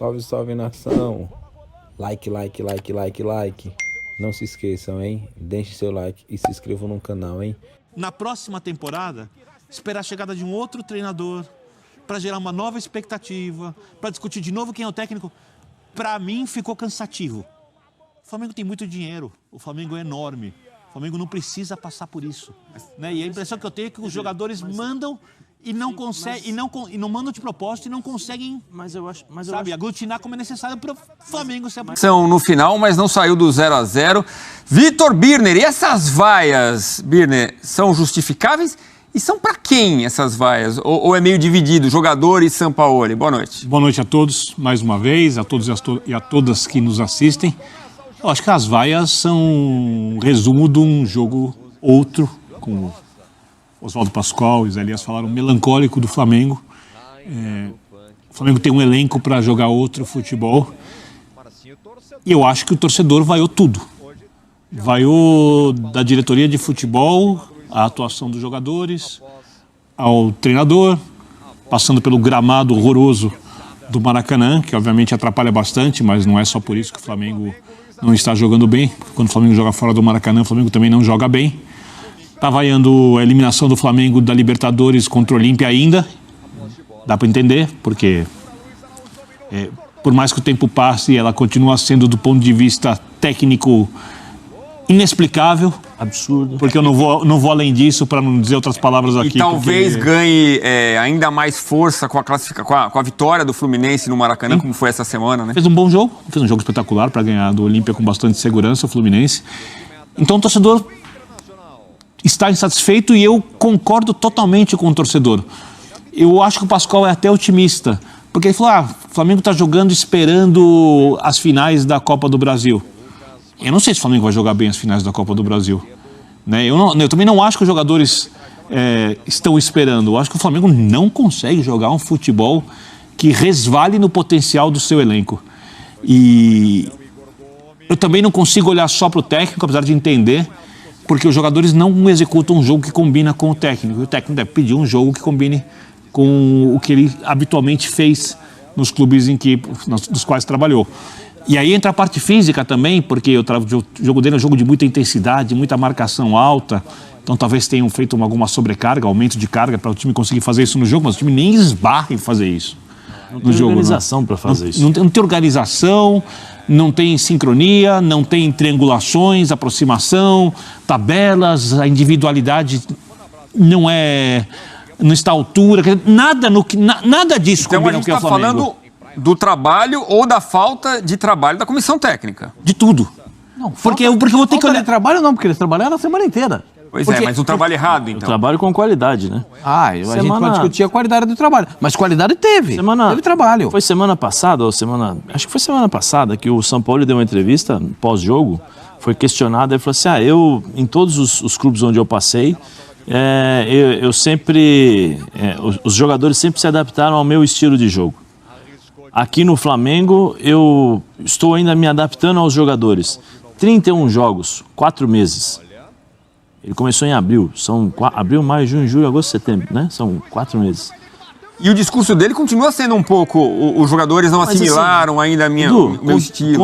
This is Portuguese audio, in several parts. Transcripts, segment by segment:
Salve, salve, nação. Like. Não se esqueçam, hein? Deixem seu like e se inscrevam no canal, hein? Na próxima temporada, esperar a chegada de um outro treinador para gerar uma nova expectativa, para discutir de novo quem é o técnico. Para mim, ficou cansativo. O Flamengo tem muito dinheiro, o Flamengo é enorme. O Flamengo não precisa passar por isso, né? E a impressão que eu tenho é que os jogadores mandam e não conseguem, e não mandam de propósito e não conseguem, aglutinar como é necessário para o Flamengo ser... São no final, mas não saiu do 0-0. Vitor Birner, e essas vaias, Birner, são justificáveis? E são para quem essas vaias? Ou é meio dividido, jogadores e Sampaoli? Boa noite. Boa noite a todos, mais uma vez, a todos e a todas que nos assistem. Eu acho que as vaias são um resumo de um jogo outro, como Oswaldo Pascoal e Zé Elias falaram, melancólico do Flamengo. O Flamengo tem um elenco para jogar outro futebol. E eu acho que o torcedor vaiou tudo. Vaiou da diretoria de futebol, a atuação dos jogadores, ao treinador, passando pelo gramado horroroso do Maracanã, que obviamente atrapalha bastante, mas não é só por isso que o Flamengo não está jogando bem. Quando o Flamengo joga fora do Maracanã, o Flamengo também não joga bem. Está vaiando a eliminação do Flamengo da Libertadores contra o Olímpia ainda. Dá para entender, porque por mais que o tempo passe, ela continua sendo, do ponto de vista técnico, inexplicável. Absurdo. Porque eu não vou além disso, para não dizer outras palavras aqui. E talvez ganhe ainda mais força com a vitória do Fluminense no Maracanã, como foi essa semana, né? Fez um bom jogo, fez um jogo espetacular para ganhar do Olímpia com bastante segurança, o Fluminense. Então o torcedor está insatisfeito e eu concordo totalmente com o torcedor. Eu acho que o Pascoal é até otimista, porque ele falou, o Flamengo está jogando esperando as finais da Copa do Brasil. Eu não sei se o Flamengo vai jogar bem as finais da Copa do Brasil, né? Eu também não acho que os jogadores estão esperando. Eu acho que o Flamengo não consegue jogar um futebol que resvale no potencial do seu elenco. E eu também não consigo olhar só para o técnico, apesar de entender, porque os jogadores não executam um jogo que combina com o técnico. E o técnico deve pedir um jogo que combine com o que ele habitualmente fez nos clubes dos quais trabalhou. E aí entra a parte física também, porque o jogo dele é um jogo de muita intensidade, muita marcação alta. Então talvez tenham feito alguma sobrecarga, aumento de carga para o time conseguir fazer isso no jogo, mas o time nem esbarra em fazer isso. Não tem organização para fazer isso. Não tem organização, não tem sincronia, não tem triangulações, aproximação, tabelas, a individualidade não está à altura, nada disso então combina com o que é o Flamengo. Então a gente está falando do trabalho ou da falta de trabalho da comissão técnica? De tudo. Não, porque eu vou ter que olhar... trabalho não, porque eles trabalharam a semana inteira. Pois mas um trabalho errado, então. Trabalho com qualidade, né? A gente pode discutir a qualidade do trabalho, mas qualidade teve. Teve trabalho. Foi semana passada, acho que foi semana passada, que o Sampaoli deu uma entrevista pós-jogo, foi questionado, ele falou assim, eu, em todos os clubes onde eu passei, os jogadores sempre se adaptaram ao meu estilo de jogo. Aqui no Flamengo, eu estou ainda me adaptando aos jogadores. 31 jogos, 4 meses. Ele começou em abril. São abril, maio, junho, julho, agosto, setembro, né? São 4 meses. E o discurso dele continua sendo um pouco... Os jogadores não assimilaram ainda meu estilo.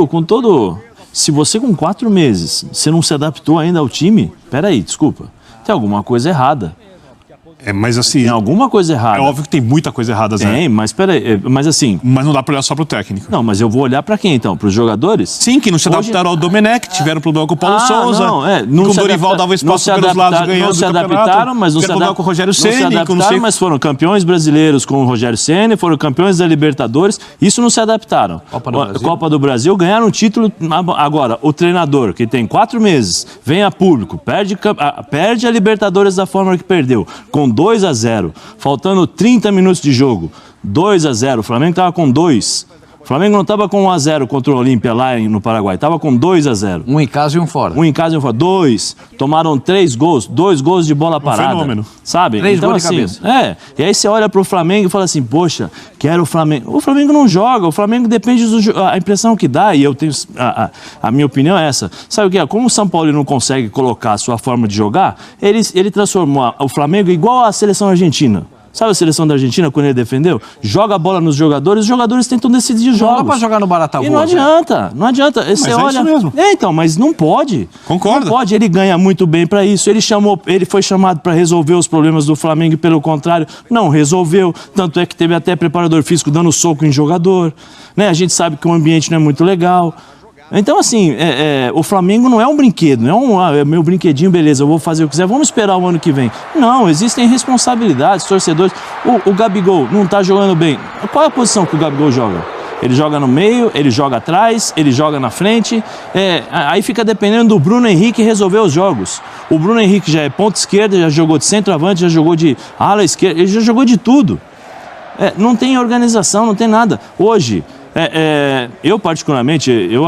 Com todo... Se você com 4 meses, você não se adaptou ainda ao time, peraí, desculpa. Tem alguma coisa errada. Mas assim... Tem alguma coisa errada. É óbvio que tem muita coisa errada, Zé. Tem, mas peraí, mas assim... Mas não dá pra olhar só pro técnico. Não, mas eu vou olhar pra quem então? Pros jogadores? Sim, que não se adaptaram ao Domenech, tiveram problema com o Paulo Souza. Não com o Dorival dava espaço pelos lados ganhando não se adaptaram, mas não se adaptaram com o Rogério Ceni, mas foram campeões brasileiros com o Rogério Ceni, foram campeões da Libertadores, isso não se adaptaram. Copa do Brasil ganharam um título. Agora, o treinador, que tem 4 meses, vem a público, perde a Libertadores da forma que perdeu, com 2-0. Faltando 30 minutos de jogo, 2-0, o Flamengo estava com 2. O Flamengo não estava com 1-0 contra o Olímpia lá no Paraguai, estava com 2-0. Um em casa e um fora. 2. Tomaram 3 gols, 2 gols de bola parada. Fenômeno. Sabe? 3 então, gols de cabeça. E aí você olha pro Flamengo e fala assim, poxa, quero o Flamengo. O Flamengo não joga, o Flamengo depende a impressão que dá, e eu tenho... A minha opinião é essa. Sabe o que é? Como o São Paulo não consegue colocar a sua forma de jogar, ele transformou o Flamengo igual à seleção argentina. Sabe a seleção da Argentina, quando ele defendeu? Joga a bola nos jogadores, os jogadores tentam decidir jogos. Não dá pra jogar no barata E não adianta, não adianta. Você olha... isso mesmo. Então, mas não pode. Concordo. Não pode, ele ganha muito bem pra isso. Ele foi chamado pra resolver os problemas do Flamengo e, pelo contrário, não resolveu. Tanto é que teve até preparador físico dando soco em jogador. Né? A gente sabe que o ambiente não é muito legal. Então, assim, o Flamengo não é um brinquedo, não é meu brinquedinho, beleza, eu vou fazer o que quiser, vamos esperar o ano que vem. Não, existem responsabilidades, torcedores. O Gabigol não tá jogando bem. Qual é a posição que o Gabigol joga? Ele joga no meio, ele joga atrás, ele joga na frente. Aí fica dependendo do Bruno Henrique resolver os jogos. O Bruno Henrique já é ponta esquerda, já jogou de centroavante, já jogou de ala esquerda, ele já jogou de tudo. Não tem organização, não tem nada. Hoje... eu particularmente, eu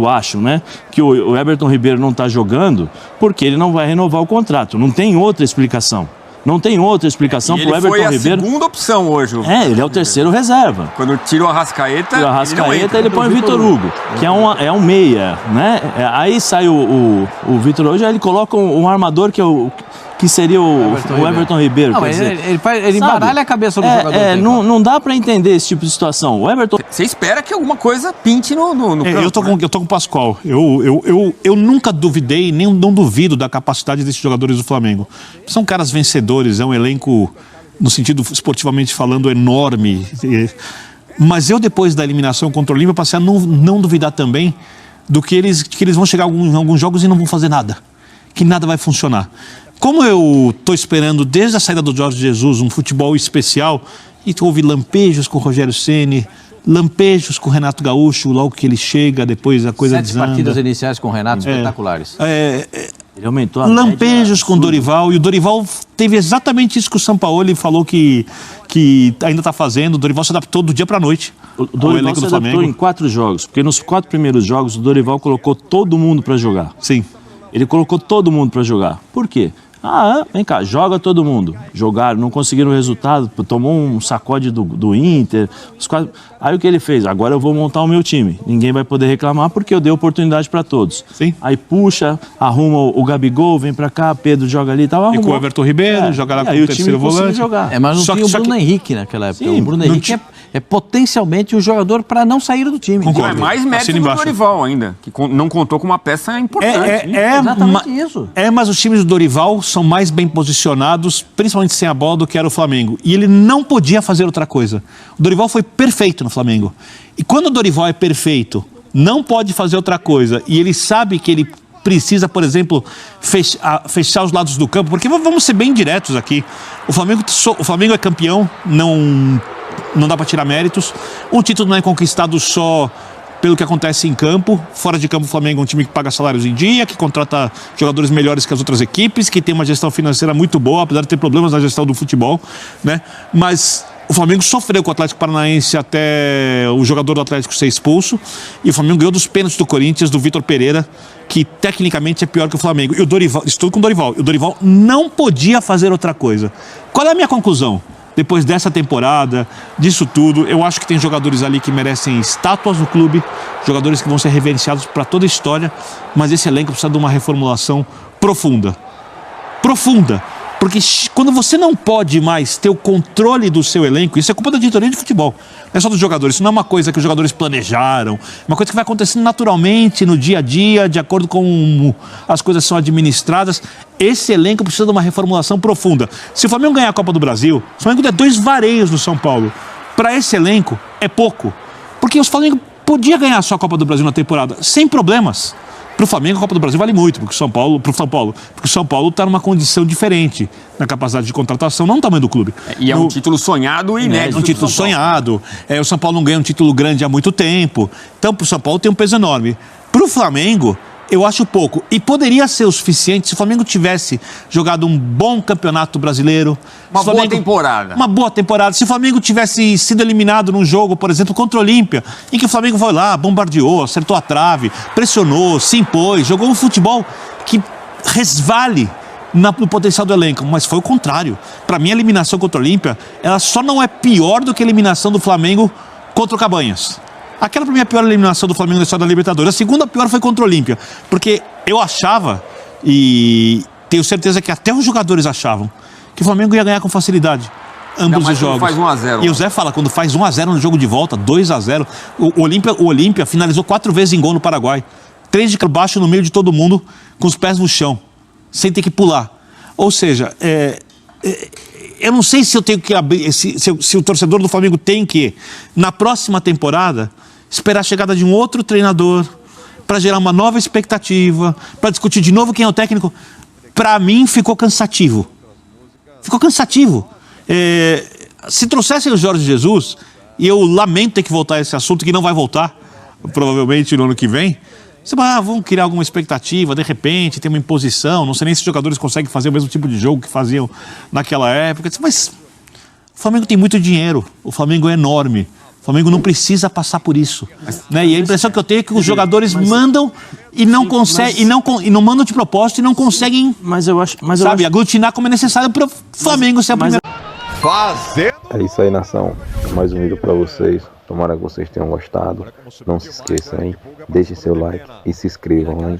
acho, né, que o Everton Ribeiro não está jogando porque ele não vai renovar o contrato. Não tem outra explicação. Não tem outra explicação para o Everton Ribeiro. Ele foi a segunda opção hoje. Ele é o terceiro reserva. Quando tira o Arrascaeta, ele põe o Vitor Hugo, que é um meia, né? Aí sai o Vitor Hugo, aí ele coloca um armador que seria o Everton Ribeiro. Não, ele embaralha a cabeça do jogador. Não dá pra entender esse tipo de situação. O Everton... Você espera que alguma coisa pinte no campo, eu tô com o Pascoal. Eu nunca duvidei, nem não duvido da capacidade desses jogadores do Flamengo. São caras vencedores, é um elenco, no sentido esportivamente falando, enorme. Mas eu, depois da eliminação contra o Olímpia, passei a não duvidar também do que eles vão chegar em alguns jogos e não vão fazer nada. Que nada vai funcionar. Como eu estou esperando desde a saída do Jorge Jesus um futebol especial, e houve lampejos com o Rogério Ceni, lampejos com o Renato Gaúcho, logo que ele chega, depois a coisa 7 desanda. partidas iniciais com o Renato espetaculares. Ele aumentou a Lampejos com o Dorival, e o Dorival teve exatamente isso que o Sampaoli falou que ainda está fazendo. O Dorival se adaptou do dia para a noite. O Dorival se adaptou em 4 jogos, porque nos 4 primeiros jogos o Dorival colocou todo mundo para jogar. Sim. Ele colocou todo mundo para jogar. Por quê? Vem cá, joga todo mundo. Jogaram, não conseguiram o resultado, tomou um sacode do Inter. Aí o que ele fez? Agora eu vou montar o meu time. Ninguém vai poder reclamar porque eu dei oportunidade para todos. Sim. Aí puxa, arruma o Gabigol, vem para cá, Pedro joga ali e tal. E com o Everton Ribeiro, joga lá com o terceiro volante. Jogar. Mas não tinha o Bruno Henrique naquela época. Sim, o Bruno Henrique é potencialmente o jogador para não sair do time. Concordo. É mais mérito do Dorival ainda, que não contou com uma peça importante. Exatamente isso. Mas os times do Dorival são mais bem posicionados, principalmente sem a bola, do que era o Flamengo. E ele não podia fazer outra coisa. O Dorival foi perfeito no Flamengo. E quando o Dorival é perfeito, não pode fazer outra coisa, e ele sabe que ele precisa, por exemplo, fechar os lados do campo, porque vamos ser bem diretos aqui. O Flamengo é campeão, não dá para tirar méritos. Um título não é conquistado só pelo que acontece em campo. Fora de campo, o Flamengo é um time que paga salários em dia, que contrata jogadores melhores que as outras equipes, que tem uma gestão financeira muito boa, apesar de ter problemas na gestão do futebol, né? Mas o Flamengo sofreu com o Atlético Paranaense até o jogador do Atlético ser expulso, e o Flamengo ganhou dos pênaltis do Corinthians, do Vitor Pereira, que tecnicamente é pior que o Flamengo. E o Dorival, estou com o Dorival, e o Dorival não podia fazer outra coisa. Qual é a minha conclusão? Depois dessa temporada, disso tudo, eu acho que tem jogadores ali que merecem estátuas no clube, jogadores que vão ser reverenciados para toda a história, mas esse elenco precisa de uma reformulação profunda. Profunda. Porque quando você não pode mais ter o controle do seu elenco, isso é culpa da diretoria de futebol. Não é só dos jogadores, isso não é uma coisa que os jogadores planejaram, é uma coisa que vai acontecendo naturalmente no dia a dia, de acordo com as coisas são administradas. Esse elenco precisa de uma reformulação profunda. Se o Flamengo ganhar a Copa do Brasil, o Flamengo der 2 vareios no São Paulo. Para esse elenco é pouco, porque o Flamengo podia ganhar só a Copa do Brasil na temporada, sem problemas. Para o Flamengo, a Copa do Brasil vale muito, porque o São Paulo está numa condição diferente na capacidade de contratação, não no tamanho do clube. E é um título sonhado e inédito. É um título sonhado. O São Paulo não ganha um título grande há muito tempo. Então, para o São Paulo tem um peso enorme. Para o Flamengo, eu acho pouco. E poderia ser o suficiente se o Flamengo tivesse jogado um bom campeonato brasileiro. Uma boa temporada. Uma boa temporada. Se o Flamengo tivesse sido eliminado num jogo, por exemplo, contra o Olímpia, em que o Flamengo foi lá, bombardeou, acertou a trave, pressionou, se impôs, jogou um futebol que resvale no potencial do elenco, mas foi o contrário. Para mim, a eliminação contra o Olímpia, ela só não é pior do que a eliminação do Flamengo contra o Cabanhas. Aquela para mim é a pior eliminação do Flamengo na história da Libertadores. A segunda pior foi contra o Olímpia, porque eu achava, e tenho certeza que até os jogadores achavam, que o Flamengo ia ganhar com facilidade. ambos os jogos. Faz 1 a 0. E o Zé fala, quando faz 1 a 0 no jogo de volta, 2 a 0, o Olímpia finalizou 4 vezes em gol no Paraguai. 3 de baixo no meio de todo mundo, com os pés no chão, sem ter que pular. Ou seja, eu não sei se eu tenho que abrir, se o torcedor do Flamengo tem que, na próxima temporada, esperar a chegada de um outro treinador para gerar uma nova expectativa, para discutir de novo quem é o técnico. Para mim, ficou cansativo. Ficou cansativo. Se trouxessem o Jorge Jesus, e eu lamento ter que voltar a esse assunto, que não vai voltar, provavelmente no ano que vem, você vai, vamos criar alguma expectativa, de repente, tem uma imposição, não sei nem se os jogadores conseguem fazer o mesmo tipo de jogo que faziam naquela época. Mas o Flamengo tem muito dinheiro, o Flamengo é enorme, o Flamengo não precisa passar por isso. Né? E a impressão que eu tenho é que os jogadores mandam e não conseguem, e não mandam de propósito e não conseguem, aglutinar como é necessário para o Flamengo ser a primeira. É isso aí, nação. Mais um vídeo pra vocês. Tomara que vocês tenham gostado. Não se esqueçam, hein? Deixem seu like e se inscrevam, hein?